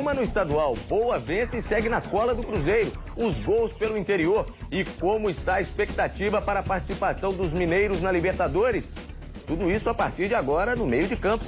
Criciúma no estadual. Boa vence e segue na cola do Cruzeiro. Os gols pelo interior. E como está a expectativa para a participação dos mineiros na Libertadores? Tudo isso a partir de agora no Meio de Campo.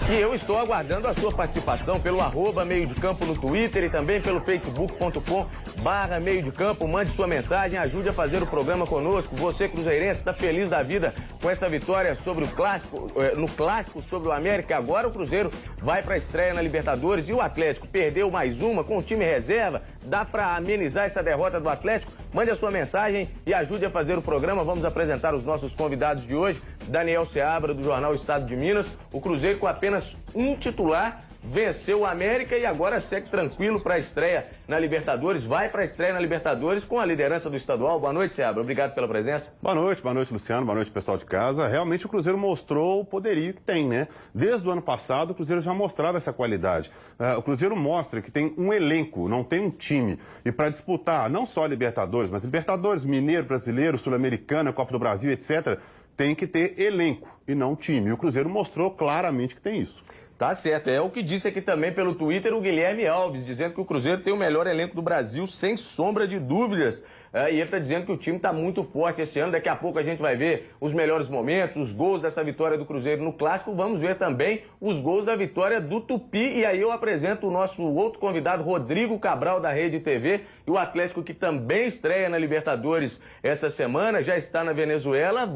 E eu estou aguardando a sua participação pelo @Meio de Campo no Twitter e também pelo facebook.com/Meio de Campo. Mande sua mensagem, ajude a fazer o programa conosco. Você, cruzeirense, está feliz da vida com essa vitória sobre o Clássico, no Clássico sobre o América. Agora o Cruzeiro vai para a estreia na Libertadores e o Atlético perdeu mais uma com o time reserva. Dá para amenizar essa derrota do Atlético? Mande a sua mensagem e ajude a fazer o programa. Vamos apresentar os nossos convidados de hoje. Daniel Seabra, do jornal Estado de Minas. O Cruzeiro com apenas um titular venceu o América e agora segue tranquilo para a estreia na Libertadores. Vai para a estreia na Libertadores com a liderança do estadual. Boa noite, Seabra. Obrigado pela presença. Boa noite, Luciano. Boa noite, pessoal de casa. Realmente o Cruzeiro mostrou o poderio que tem, né? Desde o ano passado, o Cruzeiro já mostrava essa qualidade. O Cruzeiro mostra que tem um elenco, não tem um time. E para disputar não só a Libertadores, mas Libertadores, Mineiro, Brasileiro, Sul-Americana, Copa do Brasil, etc., tem que ter elenco e não time. E o Cruzeiro mostrou claramente que tem isso. Tá certo, é o que disse aqui também pelo Twitter o Guilherme Alves, dizendo que o Cruzeiro tem o melhor elenco do Brasil, sem sombra de dúvidas. E ele está dizendo que o time está muito forte esse ano. Daqui a pouco a gente vai ver os melhores momentos, os gols dessa vitória do Cruzeiro no Clássico. Vamos ver também os gols da vitória do Tupi. E aí eu apresento o nosso outro convidado, Rodrigo Cabral, da Rede TV. E o Atlético, que também estreia na Libertadores essa semana, já está na Venezuela,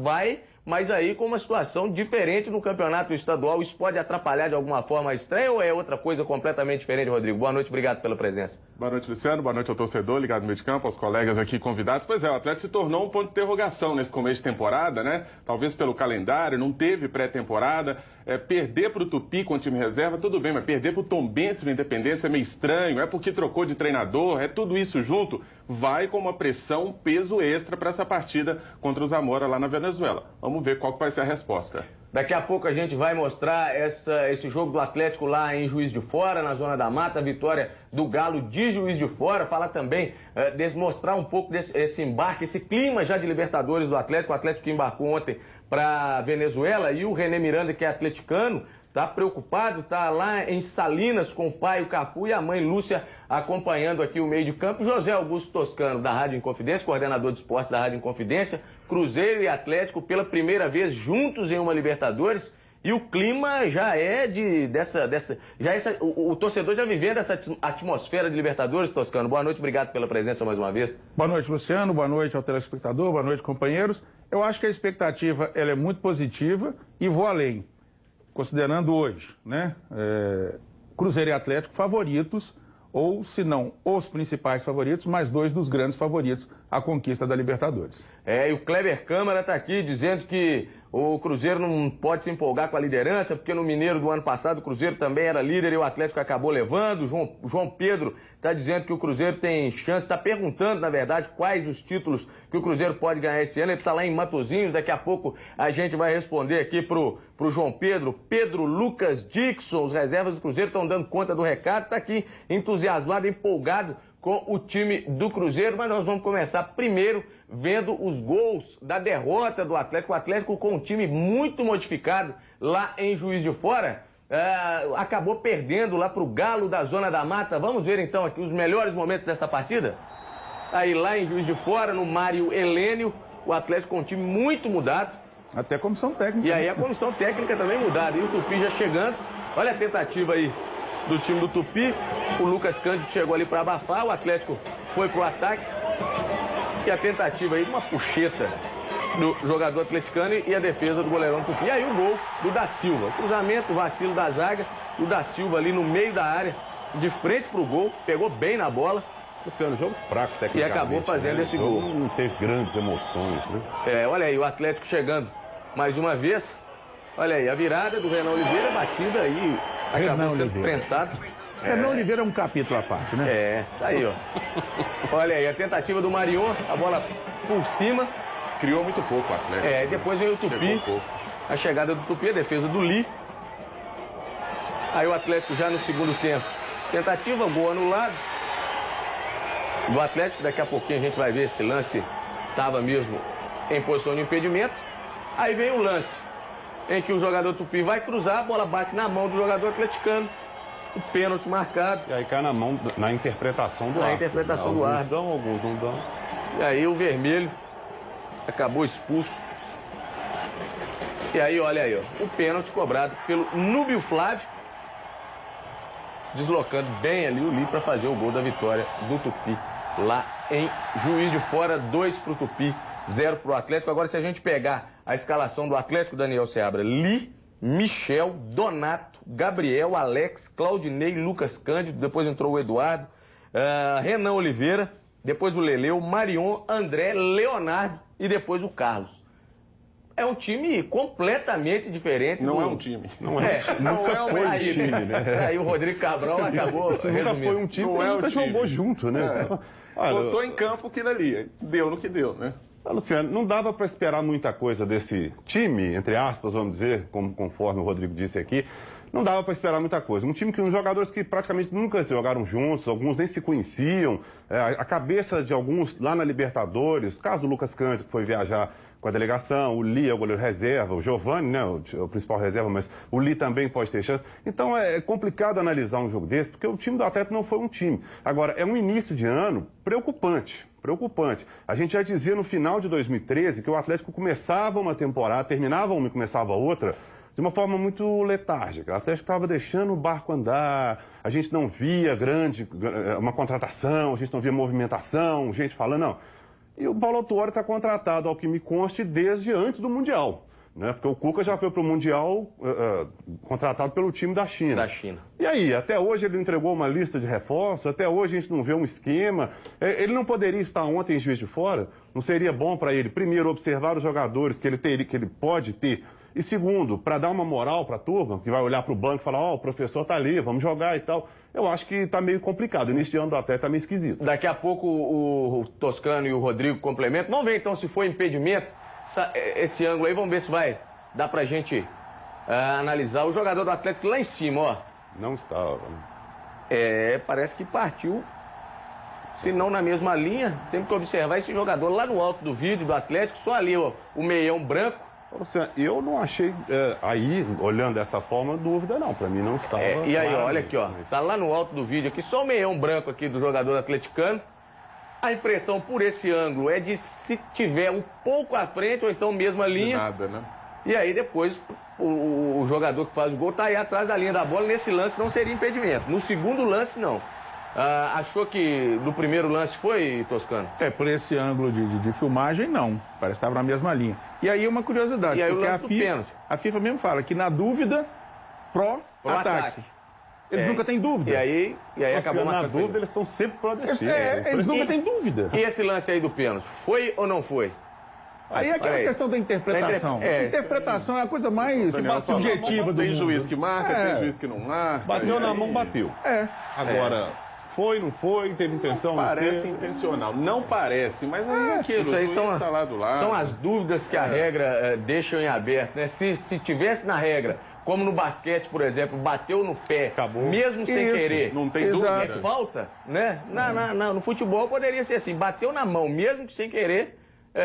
mas aí com uma situação diferente no campeonato estadual. Isso pode atrapalhar de alguma forma a estreia ou é outra coisa completamente diferente, Rodrigo? Boa noite, obrigado pela presença. Boa noite, Luciano. Boa noite ao torcedor ligado no Meio de Campo, aos colegas aqui convidados. Pois é, o Atlético se tornou um ponto de interrogação nesse começo de temporada, né? Talvez pelo calendário, não teve pré-temporada. Perder para o Tupi com o time reserva, tudo bem, mas perder para o Tombense no Independência é meio estranho, é porque trocou de treinador, é tudo isso junto, vai com uma pressão, um peso extra para essa partida contra o Zamora lá na Venezuela. Vamos ver qual que vai ser a resposta. Daqui a pouco a gente vai mostrar esse jogo do Atlético lá em Juiz de Fora, na Zona da Mata, a vitória do Galo de Juiz de Fora. Falar também, mostrar um pouco desse embarque, esse clima já de Libertadores do Atlético. O Atlético que embarcou ontem para Venezuela e o René Miranda, que é atleticano, está preocupado, está lá em Salinas com o pai, o Cafu, e a mãe Lúcia acompanhando aqui o Meio de Campo. José Augusto Toscano, da Rádio Inconfidência, coordenador de esportes da Rádio Inconfidência. Cruzeiro e Atlético pela primeira vez juntos em uma Libertadores. E o clima já é o torcedor já vivendo essa atmosfera de Libertadores, Toscano. Boa noite, obrigado pela presença mais uma vez. Boa noite, Luciano. Boa noite ao telespectador. Boa noite, companheiros. Eu acho que a expectativa ela é muito positiva e vou além. Considerando hoje, né, Cruzeiro e Atlético favoritos, ou se não os principais favoritos, mas dois dos grandes favoritos à conquista da Libertadores. E o Kleber Câmara está aqui dizendo que o Cruzeiro não pode se empolgar com a liderança, porque no Mineiro do ano passado o Cruzeiro também era líder e o Atlético acabou levando. João Pedro está dizendo que o Cruzeiro tem chance, está perguntando, na verdade, quais os títulos que o Cruzeiro pode ganhar esse ano. Ele está lá em Matozinhos, daqui a pouco a gente vai responder aqui pro João Pedro. Pedro Lucas Dixon, os reservas do Cruzeiro estão dando conta do recado, está aqui entusiasmado, empolgado com o time do Cruzeiro, mas nós vamos começar primeiro vendo os gols da derrota do Atlético. O Atlético com um time muito modificado lá em Juiz de Fora, acabou perdendo lá para o Galo da Zona da Mata. Vamos ver então aqui os melhores momentos dessa partida? Aí lá em Juiz de Fora, no Mário Helênio, o Atlético com um time muito mudado. Até a comissão técnica. E aí a comissão técnica também mudada. E o Tupi já chegando. Olha a tentativa aí do time do Tupi. O Lucas Cândido chegou ali para abafar, o Atlético foi pro ataque. E a tentativa aí de uma puxeta do jogador atleticano e a defesa do goleirão Tupi. E aí o gol do Da Silva. Cruzamento, vacilo da zaga. O Da Silva ali no meio da área, de frente pro gol, pegou bem na bola. Luciano, jogo fraco tecnicamente. E acabou fazendo esse gol. Não teve grandes emoções, né? Olha aí, o Atlético chegando mais uma vez. Olha aí, a virada do Renan Oliveira, batida aí, acabou sendo prensado. Renan Oliveira é um capítulo à parte, né? Tá aí, ó. Olha aí, a tentativa do Marion, a bola por cima. Criou muito pouco o Atlético. Depois veio o Tupi. A chegada do Tupi, a defesa do Li. Aí o Atlético já no segundo tempo Tentativa, gol anulado do Atlético. Daqui a pouquinho a gente vai ver esse lance. Estava mesmo em posição de impedimento. Aí vem o lance em que o jogador tupi vai cruzar, a bola bate na mão do jogador atleticano. O pênalti marcado. E aí cai na mão, na interpretação do árbitro. Na interpretação do árbitro. Alguns não dão. E aí o vermelho acabou expulso. E aí, olha aí, ó, o pênalti cobrado pelo Núbio Flávio. Deslocando bem ali o Li para fazer o gol da vitória do Tupi. Lá em Juiz de Fora, 2 para o Tupi, 0 para o Atlético. Agora, se a gente pegar a escalação do Atlético, Daniel Seabra, Li, Michel, Donato, Gabriel, Alex, Claudinei, Lucas Cândido, depois entrou o Eduardo, Renan Oliveira, depois o Leleu, Marion, André, Leonardo e depois o Carlos. É um time completamente diferente. Não é um time. Não é. Nunca foi um time, né? Aí o Rodrigo Cabral acabou Isso nunca foi um time, Não é nunca um time. jogou junto, né? Olha, Botou em campo aquilo ali. Deu no que deu, né? Luciano, não dava para esperar muita coisa desse time, entre aspas, vamos dizer, conforme o Rodrigo disse aqui. Não dava para esperar muita coisa. Um time que uns jogadores que praticamente nunca jogaram juntos, alguns nem se conheciam. A cabeça de alguns lá na Libertadores, caso do Lucas Cândido, que foi viajar com a delegação, o Li é o goleiro reserva, o Giovani, né, o principal reserva, mas o Li também pode ter chance. Então é complicado analisar um jogo desse, porque o time do Atlético não foi um time. Agora, é um início de ano preocupante. Preocupante. A gente já dizia no final de 2013 que o Atlético começava uma temporada, terminava uma e começava outra, de uma forma muito letárgica. O Atlético estava deixando o barco andar, a gente não via uma contratação, a gente não via movimentação, gente falando, não. E o Paulo Autuori está contratado, ao que me conste, desde antes do Mundial. Né? Porque o Cuca já foi para o Mundial contratado pelo time da China. Da China. E aí, até hoje ele entregou uma lista de reforços, até hoje a gente não vê um esquema. Ele não poderia estar ontem em Juiz de Fora? Não seria bom para ele, primeiro, observar os jogadores que ele pode ter, e segundo, para dar uma moral para a turma, que vai olhar para o banco e falar, ó, o professor está ali, vamos jogar e tal. Eu acho que está meio complicado. O início de ano do Atlético está meio esquisito. Daqui a pouco o Toscano e o Rodrigo complementam. Vamos ver então se foi impedimento. Esse ângulo aí, vamos ver se vai dar pra gente analisar. O jogador do Atlético lá em cima, ó. Não estava. Parece que partiu. Se não na mesma linha, temos que observar esse jogador lá no alto do vídeo do Atlético, só ali, ó, o meião branco. Luciano, eu não achei, aí, olhando dessa forma, dúvida não. Para mim não estava. E aí, claro, olha aqui, ó. mas... Tá lá no alto do vídeo aqui, só o meião branco aqui do jogador atleticano. A impressão por esse ângulo é de se tiver um pouco à frente, ou então mesma linha. Nada, né? E aí depois o jogador que faz o gol tá aí atrás da linha da bola. Nesse lance não seria impedimento. No segundo lance, não. Achou que no primeiro lance foi, Toscano? Por esse ângulo de filmagem, não. Parece que estava na mesma linha. E aí uma curiosidade, E aí o porque lance do pênalti. a FIFA mesmo fala que na dúvida, pró-ataque. Eles nunca têm dúvida. E aí acabou na marcando. dúvida, eles são sempre pró-defesa. Eles nunca têm dúvida. E esse lance aí do pênalti, foi ou não foi? Aí é aquela questão da interpretação. Interpretação é a coisa mais subjetiva do Tem mundo. juiz que marca, tem juiz que não marca. Bateu na mão, bateu. Agora, foi, não foi, teve intenção, não Parece teve. intencional. Não parece, mas aí é aquilo. Isso aí o juiz tá lá do lado. são as dúvidas que a regra deixa em aberto, né? Se tivesse na regra, como no basquete, por exemplo, bateu no pé, Acabou. mesmo sem Isso, querer, não tem Exato. dúvida. é falta, né? Não, no futebol poderia ser assim, bateu na mão, mesmo que sem querer,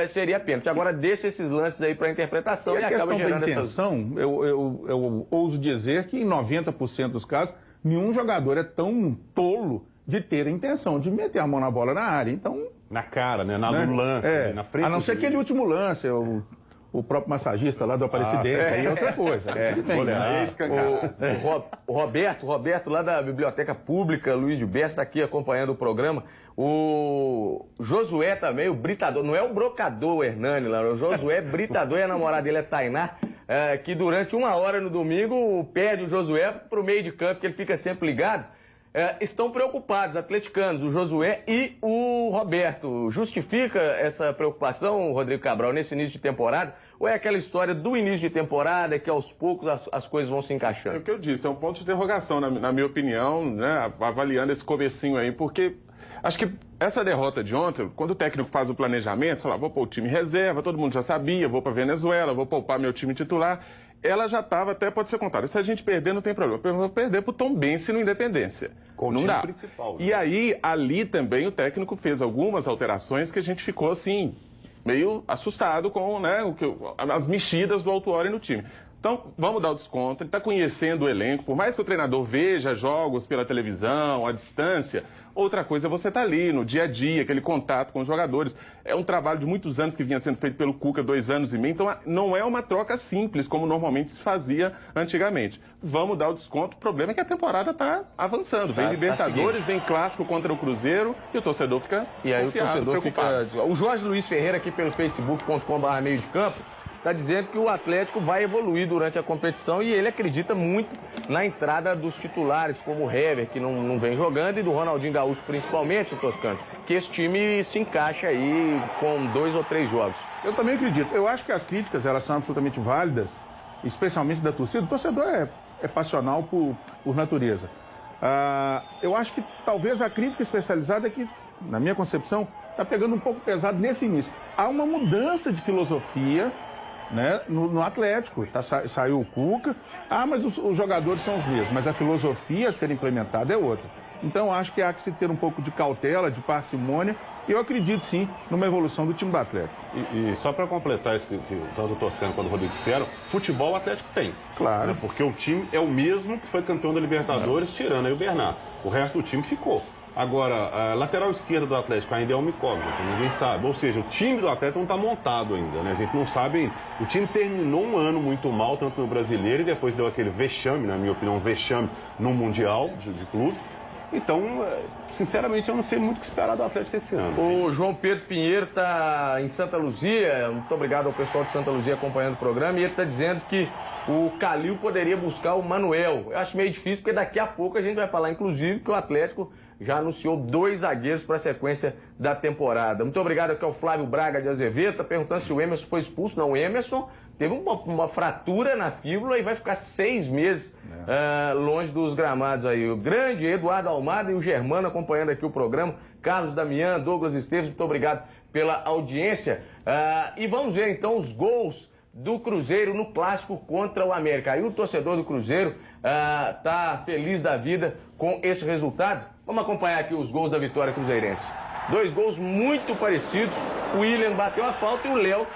seria pênalti. Agora deixa esses lances aí para interpretação E e a acaba questão da gerando essas... intenção, eu ouso dizer que em 90% dos casos, nenhum jogador é tão tolo de ter a intenção de meter a mão na bola na área. Então, Na cara, né? No né? lance, na frente. A não ser do aquele último lance, o próprio massagista lá do Aparecidense, aí é outra coisa. Ele tem, né? O Roberto, lá da Biblioteca Pública, Luiz de Bessa, está aqui acompanhando o programa. O Josué também, o Britador, não é o Brocador, o Hernani lá, o Josué Britador e a namorada dele é Tainá, que durante 1 hora no domingo perde o Josué para o meio de campo, que ele fica sempre ligado. Estão preocupados, atleticanos, o Josué e o Roberto. Justifica essa preocupação, Rodrigo Cabral, nesse início de temporada? Ou é aquela história do início de temporada que aos poucos as coisas vão se É encaixando? o que eu disse, é um ponto de interrogação, na minha opinião, né? Avaliando esse comecinho aí, porque acho que essa derrota de ontem, quando o técnico faz o planejamento, fala, vou pôr o time reserva, todo mundo já sabia, vou para Venezuela, vou poupar meu time titular. ela já estava, até pode ser contada. Se a gente perder, não tem problema. Eu vou perder para o Tombense no Independência. Com o não time dá. principal, né? E aí, ali também, o técnico fez algumas alterações que a gente ficou, assim, meio assustado com, né, as mexidas do Autuori no time. Então, vamos dar o desconto. Ele está conhecendo o elenco. Por mais que o treinador veja jogos pela televisão, à distância, outra coisa é você estar ali, no dia a dia, aquele contato com os jogadores. É um trabalho de muitos anos que vinha sendo feito pelo Cuca, 2 anos e meio. Então, não é uma troca simples, como normalmente se fazia antigamente. Vamos dar o desconto. O problema é que a temporada está avançando. Vem Libertadores, vem Clássico contra o Cruzeiro e o torcedor fica E aí o torcedor preocupado. fica... O Jorge Luiz Ferreira, aqui pelo facebook.com/meio de campo, está dizendo que o Atlético vai evoluir durante a competição e ele acredita muito na entrada dos titulares, como o Hever, que não vem jogando, e do Ronaldinho Gaúcho, principalmente, Toscano, que esse time se encaixa aí com 2 ou 3 jogos. Eu também acredito. Eu acho que as críticas, elas são absolutamente válidas, especialmente da torcida. O torcedor é passional por natureza. Eu acho que talvez a crítica especializada é que, na minha concepção, está pegando um pouco pesado nesse início. Há uma mudança de filosofia, né, no Atlético. Saiu o Cuca. Mas os jogadores são os mesmos, mas a filosofia a ser implementada é outra. Então, acho que há que se ter um pouco de cautela, de parcimônia, e eu acredito, sim, numa evolução do time do Atlético. E só para completar isso que tanto o Toscano quanto o Rodrigo disseram, futebol o Atlético tem. Claro. Né, porque o time é o mesmo que foi campeão da Libertadores, tirando aí o Bernard. O resto do time ficou. Agora, a lateral esquerda do Atlético ainda é uma incógnita, ninguém sabe. Ou seja, o time do Atlético não está montado ainda, né? A gente não sabe ainda. O time terminou um ano muito mal, tanto no Brasileiro, e depois deu aquele vexame, na minha opinião, um vexame no Mundial de clubes. Então, sinceramente, eu não sei muito o que esperar do Atlético esse ano. O João Pedro Pinheiro está em Santa Luzia. Muito obrigado ao pessoal de Santa Luzia acompanhando o programa. E ele está dizendo que o Calil poderia buscar o Manuel. Eu acho meio difícil, porque daqui a pouco a gente vai falar, inclusive, que o Atlético já anunciou 2 zagueiros para a sequência da temporada. Muito obrigado aqui ao Flávio Braga de Azevedo. Está perguntando se o Emerson foi expulso. Não, o Emerson teve uma fratura na fíbula e vai ficar 6 meses longe dos gramados aí. O grande Eduardo Almada e o Germano acompanhando aqui o programa. Carlos Damian, Douglas Esteves, muito obrigado pela audiência. E vamos ver então os gols do Cruzeiro no clássico contra o América. Aí o torcedor do Cruzeiro tá feliz da vida com esse resultado. Vamos acompanhar aqui os gols da vitória cruzeirense. 2 gols muito parecidos. O William bateu a falta e o Léo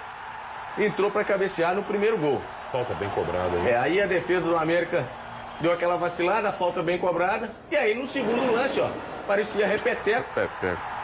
entrou para cabecear no primeiro gol. Falta bem cobrada aí. Aí a defesa do América deu aquela vacilada, a falta bem cobrada. E aí no segundo lance, parecia repeteco.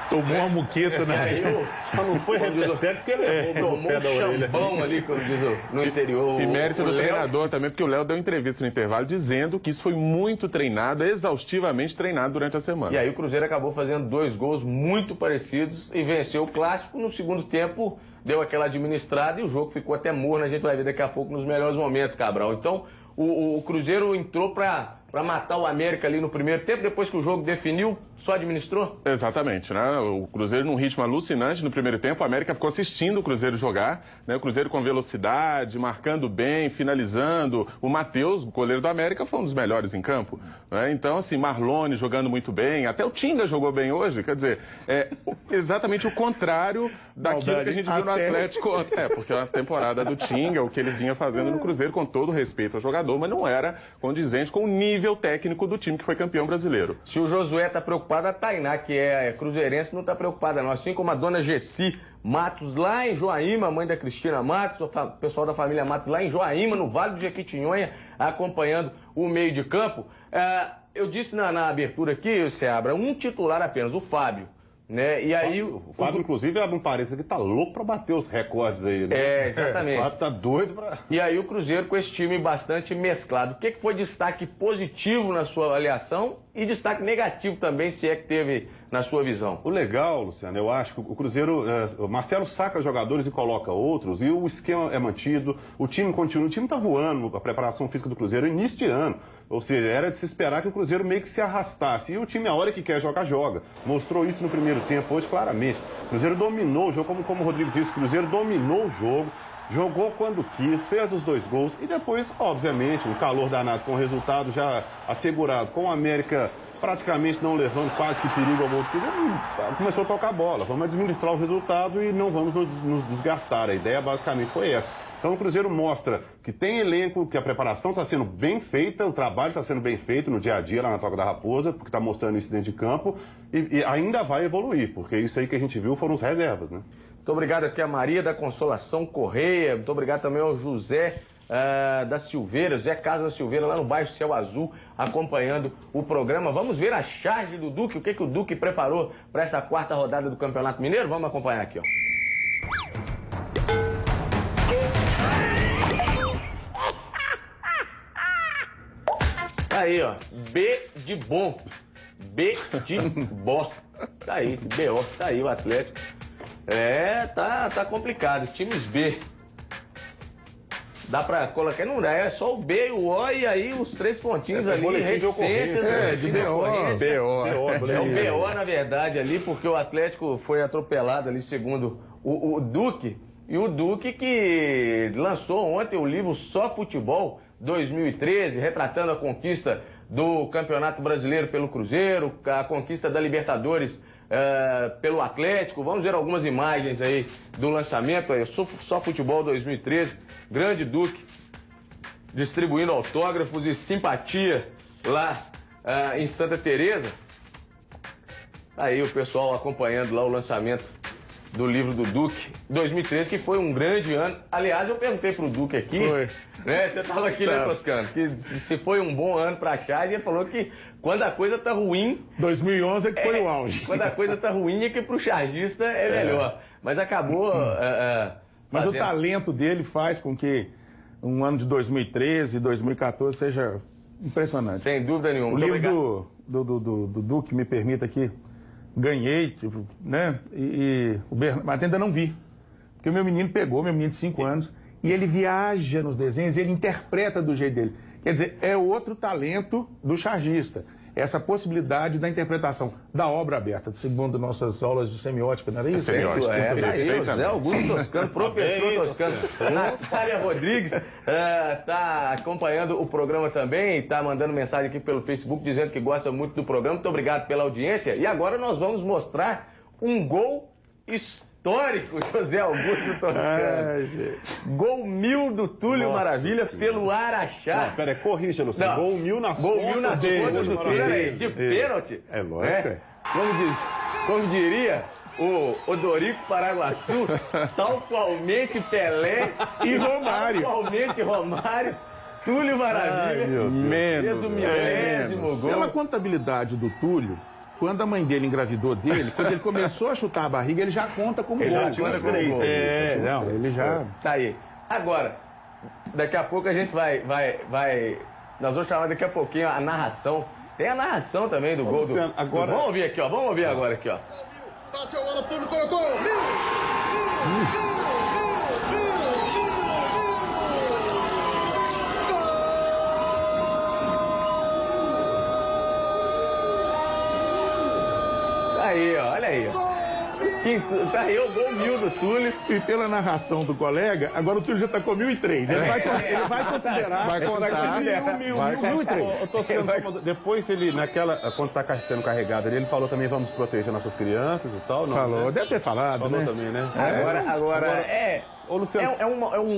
Tomou uma muqueta, né? Aí Só não foi repeteco porque ele tomou um chambão ali, como diz no interior. E mérito do Léo. treinador também, porque o Léo deu entrevista no intervalo dizendo que isso foi muito treinado, exaustivamente treinado durante a semana. E aí o Cruzeiro acabou fazendo 2 gols muito parecidos e venceu o clássico. No segundo tempo, deu aquela administrada e o jogo ficou até morno. A gente vai ver daqui a pouco nos melhores momentos, Cabral. Então, o Cruzeiro entrou para matar o América ali no primeiro tempo, depois que o jogo definiu, só administrou? Exatamente, né? O Cruzeiro num ritmo alucinante no primeiro tempo, a América ficou assistindo o Cruzeiro jogar, né? O Cruzeiro com velocidade, marcando bem, finalizando. O Matheus, o goleiro do América, foi um dos melhores em campo, né? Então, assim, Marlone jogando muito bem, até o Tinga jogou bem hoje, quer dizer, é exatamente o contrário daquilo que a gente viu no Atlético. Porque a temporada do Tinga, o que ele vinha fazendo no Cruzeiro, com todo respeito ao jogador, mas não era condizente com o nível técnico do time que foi campeão brasileiro. Se o Josué tá preocupado, a Tainá, que é cruzeirense, não tá preocupada não. Assim como a dona Gessi Matos, lá em Joaíma, mãe da Cristina Matos, o pessoal da família Matos lá em Joaíma, no Vale do Jequitinhonha, acompanhando o meio de campo. Eu disse na abertura aqui, Seabra, um titular apenas, o Fábio. Né? E aí, o Fábio, inclusive, abre um parênteses aqui, tá louco para bater os recordes aí, né? Exatamente. O Fábio tá doido para... E aí o Cruzeiro com esse time bastante mesclado. O que foi destaque positivo na sua avaliação e destaque negativo também, se é que teve na sua visão? O legal, Luciano, eu acho que o Cruzeiro, o Marcelo saca jogadores e coloca outros, e o esquema é mantido, o time continua, o time tá voando, a preparação física do Cruzeiro, início de ano. Ou seja, era de se esperar que o Cruzeiro meio que se arrastasse. E o time, a hora que quer jogar, joga. Mostrou isso no primeiro tempo, hoje claramente. O Cruzeiro dominou o jogo, como o Rodrigo disse, o Cruzeiro dominou o jogo, jogou quando quis, fez os 2 gols. E depois, obviamente, um calor danado com o resultado já assegurado, com o América praticamente não levando quase que perigo ao gol do Cruzeiro, começou a tocar a bola. Vamos administrar o resultado e não vamos nos desgastar. A ideia basicamente foi essa. Então o Cruzeiro mostra que tem elenco, que a preparação está sendo bem feita, o trabalho está sendo bem feito no dia a dia lá na Toca da Raposa, porque está mostrando isso dentro de campo e ainda vai evoluir, porque isso aí que a gente viu foram os reservas, né? Muito obrigado aqui a Maria da Consolação Correia, muito obrigado também ao José da Silveira, José Carlos da Silveira, lá no bairro Céu Azul, acompanhando o programa. Vamos ver a charge do Duque, o que o Duque preparou para essa quarta rodada do Campeonato Mineiro? Vamos acompanhar aqui, ó. Aí, ó, B de bom, B de bó, tá aí, B.O., tá aí o Atlético. Tá complicado, times B. Dá pra colocar, não dá, é só o B, o O e aí os 3 pontinhos ali, reticências, de B.O. É o B.O., na verdade, ali, porque o Atlético foi atropelado ali, segundo o Duque. E o Duque que lançou ontem o livro Só Futebol 2013, retratando a conquista do Campeonato Brasileiro pelo Cruzeiro, a conquista da Libertadores pelo Atlético. Vamos ver algumas imagens aí do lançamento. Aí, Só Futebol 2013, grande Duque, distribuindo autógrafos e simpatia lá em Santa Teresa. Aí o pessoal acompanhando lá o lançamento do livro do Duque, 2013, que foi um grande ano. Aliás, eu perguntei pro Duque aqui, né? Você tava aqui, né, Toscano? Que se foi um bom ano pra Charge, ele falou que quando a coisa tá ruim... 2011 é que foi o auge. Quando a coisa tá ruim é que pro chargista é melhor. Mas acabou... Mas o talento dele faz com que um ano de 2013 e 2014 seja impressionante. Sem dúvida nenhuma. O livro do Duque, me permita aqui, ganhei, né? Mas ainda não vi. Porque o meu menino pegou, meu menino de 5 anos, e ele viaja nos desenhos, ele interpreta do jeito dele. Quer dizer, é outro talento do chargista. Essa possibilidade da interpretação da obra aberta, segundo nossas aulas de semiótica, não era isso? Semiótica. Tá aí, o Zé Augusto Toscano, professor Toscano. Natália Rodrigues está acompanhando o programa também, está mandando mensagem aqui pelo Facebook dizendo que gosta muito do programa. Muito obrigado pela audiência. E agora nós vamos mostrar um gol histórico, José Augusto Toscano. Gol 1000 do Túlio Maravilha pelo Araxá. Não, pera aí, corrija, Luciano. Gol 1000 nas Gol 1000 nas contas do Túlio, de pênalti. É lógico. Como diria o Dorico Paraguaçu, tal qualmente Pelé e Romário. Talqualmente Romário, Túlio Maravilha. Fez o 1000º gol. Pela contabilidade do Túlio, quando a mãe dele engravidou dele, quando ele começou a chutar a barriga, ele já conta como gol. Já conta como gol. Ele já... Tá aí. Agora, daqui a pouco a gente vai... Nós vamos chamar daqui a pouquinho a narração. Tem a narração também do gol Luciano, do... agora... Vamos ouvir aqui, ó. Vamos ouvir agora aqui, ó. Bateu lá no Túlio, colocou! Aí, ó, olha aí, ó. Tá aí o gol 1000 do Túlio. E pela narração do colega, agora o Túlio já tá com 1003. Ele vai considerar. Vai contar. 1003. Depois ele, quando tá sendo carregado ali, ele falou também, vamos proteger nossas crianças e tal. Não, falou, né? deve ter falado, Falou né? também, né? Agora Ô, Luciano,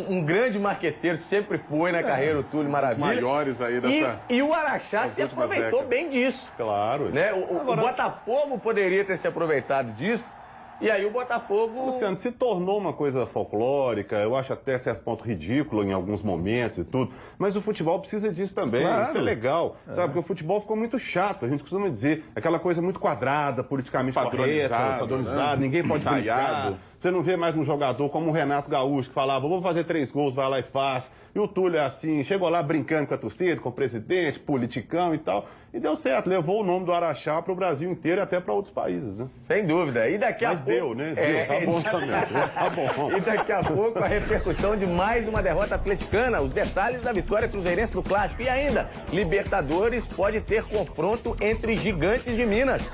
um grande marqueteiro, sempre foi na carreira o Túlio Maravilha. Os maiores aí dessa... E o Araxá se aproveitou bem disso. Claro. Né? O Botafogo poderia ter se aproveitado disso. E aí o Botafogo... Luciano, se tornou uma coisa folclórica, eu acho até certo ponto ridículo em alguns momentos e tudo, mas o futebol precisa disso também, claro. Isso é legal, sabe? Porque o futebol ficou muito chato, a gente costuma dizer, aquela coisa muito quadrada, politicamente correta, padronizada, ninguém pode brincar. Você não vê mais um jogador como o Renato Gaúcho, que falava, vou fazer 3 gols, vai lá e faz. E o Túlio é assim, chegou lá brincando com a torcida, com o presidente, politicão e tal. E deu certo, levou o nome do Araxá para o Brasil inteiro e até para outros países, né? Sem dúvida. E daqui a pouco... deu, né? Deu, tá bom também. Tá bom. E daqui a pouco a repercussão de mais uma derrota atleticana, os detalhes da vitória cruzeirense do Clássico. E ainda, Libertadores pode ter confronto entre gigantes de Minas.